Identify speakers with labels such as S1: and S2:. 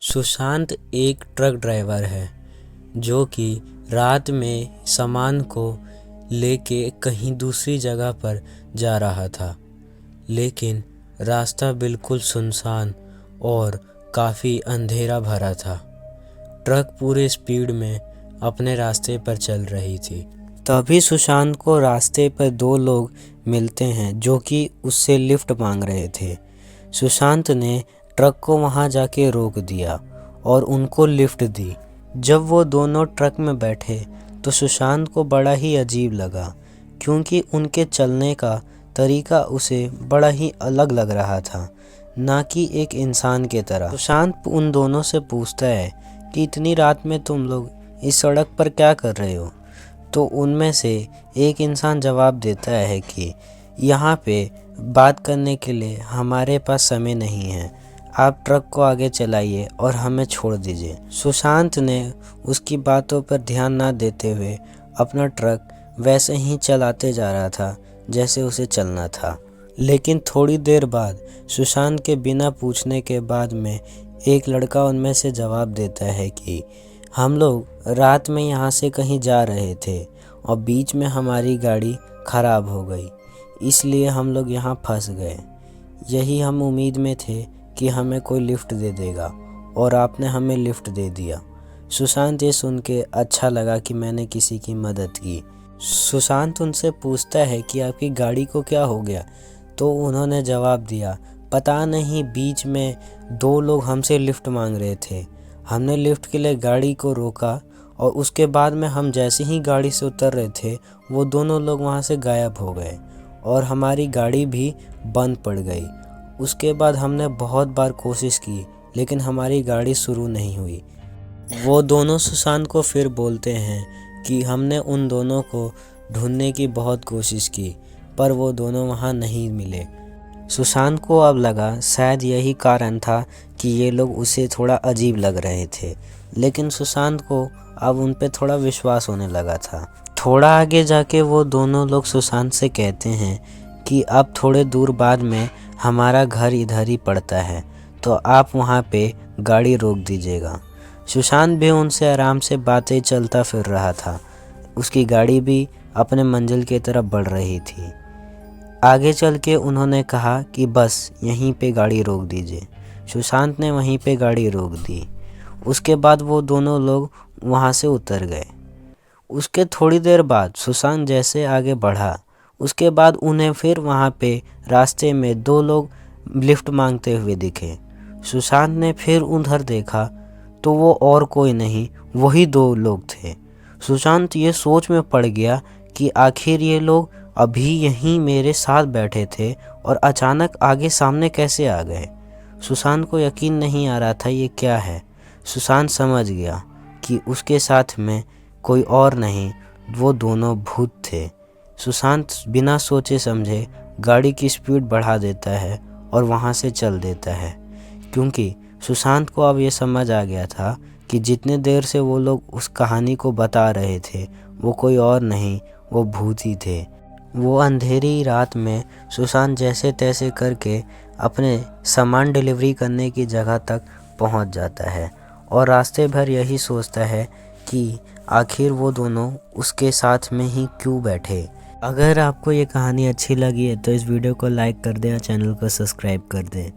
S1: सुशांत एक truck driver है जो कि रात में सामान को लेके कहीं दूसरी जगह पर जा रहा था, लेकिन रास्ता बिल्कुल सुनसान और काफ़ी अंधेरा भरा था। ट्रक पूरे स्पीड में अपने रास्ते पर चल रही थी। तभी सुशांत को रास्ते पर दो लोग मिलते हैं जो कि उससे लिफ्ट मांग रहे थे। सुशांत ने ट्रक को वहां जाके रोक दिया और उनको लिफ्ट दी। जब वो दोनों ट्रक में बैठे तो सुशांत को बड़ा ही अजीब लगा, क्योंकि उनके चलने का तरीका उसे बड़ा ही अलग लग रहा था, ना कि एक इंसान के तरह। सुशांत उन दोनों से पूछता है कि इतनी रात में तुम लोग इस सड़क पर क्या कर रहे हो? तो उनमें से एक इंसान जवाब देता है कि यहाँ पे बात करने के लिए हमारे पास समय नहीं है, आप ट्रक को आगे चलाइए और हमें छोड़ दीजिए। सुशांत ने उसकी बातों पर ध्यान ना देते हुए अपना ट्रक वैसे ही चलाते जा रहा था जैसे उसे चलना था। लेकिन थोड़ी देर बाद सुशांत के बिना पूछने के बाद में एक लड़का उनमें से जवाब देता है कि हम लोग रात में यहाँ से कहीं जा रहे थे और बीच में हमारी गाड़ी ख़राब हो गई, इसलिए हम लोग यहाँ फंस गए। यही हम उम्मीद में थे कि हमें कोई लिफ्ट दे देगा और आपने हमें लिफ्ट दे दिया। सुशांत ये सुन के अच्छा लगा कि मैंने किसी की मदद की। सुशांत उनसे पूछता है कि आपकी गाड़ी को क्या हो गया? तो उन्होंने जवाब दिया, पता नहीं, बीच में दो लोग हमसे लिफ्ट मांग रहे थे। हमने लिफ्ट के लिए गाड़ी को रोका और उसके बाद में हम जैसे ही गाड़ी से उतर रहे थे वो दोनों लोग वहाँ से गायब हो गए और हमारी गाड़ी भी बंद पड़ गई। उसके बाद हमने बहुत बार कोशिश की लेकिन हमारी गाड़ी शुरू नहीं हुई। वो दोनों सुशांत को फिर बोलते हैं कि हमने उन दोनों को ढूंढने की बहुत कोशिश की पर वो दोनों वहाँ नहीं मिले। सुशांत को अब लगा शायद यही कारण था कि ये लोग उसे थोड़ा अजीब लग रहे थे, लेकिन सुशांत को अब उन पे थोड़ा विश्वास होने लगा था। थोड़ा आगे जाके वो दोनों लोग सुशांत से कहते हैं कि अब थोड़े दूर बाद में हमारा घर इधर ही पड़ता है, तो आप वहाँ पे गाड़ी रोक दीजिएगा। सुशांत भी उनसे आराम से बातें चलता फिर रहा था। उसकी गाड़ी भी अपने मंजिल की तरफ बढ़ रही थी। आगे चल के उन्होंने कहा कि बस यहीं पे गाड़ी रोक दीजिए। सुशांत ने वहीं पे गाड़ी रोक दी। उसके बाद वो दोनों लोग वहाँ से उतर गए। उसके थोड़ी देर बाद सुशांत जैसे आगे बढ़ा, उसके बाद उन्हें फिर वहाँ पे रास्ते में दो लोग लिफ्ट मांगते हुए दिखे। सुशांत ने फिर उधर देखा तो वो और कोई नहीं, वही दो लोग थे। सुशांत ये सोच में पड़ गया कि आखिर ये लोग अभी यहीं मेरे साथ बैठे थे और अचानक आगे सामने कैसे आ गए। सुशांत को यकीन नहीं आ रहा था ये क्या है। सुशांत समझ गया कि उसके साथ में कोई और नहीं, वो दोनों भूत थे। सुशांत बिना सोचे समझे गाड़ी की स्पीड बढ़ा देता है और वहाँ से चल देता है, क्योंकि सुशांत को अब ये समझ आ गया था कि जितने देर से वो लोग उस कहानी को बता रहे थे वो कोई और नहीं, वो भूत ही थे। वो अंधेरी रात में सुशांत जैसे तैसे करके अपने सामान डिलीवरी करने की जगह तक पहुंच जाता है और रास्ते भर यही सोचता है कि आखिर वो दोनों उसके साथ में ही क्यों बैठे। अगर आपको ये कहानी अच्छी लगी है तो इस वीडियो को लाइक कर दें और चैनल को सब्सक्राइब कर दें।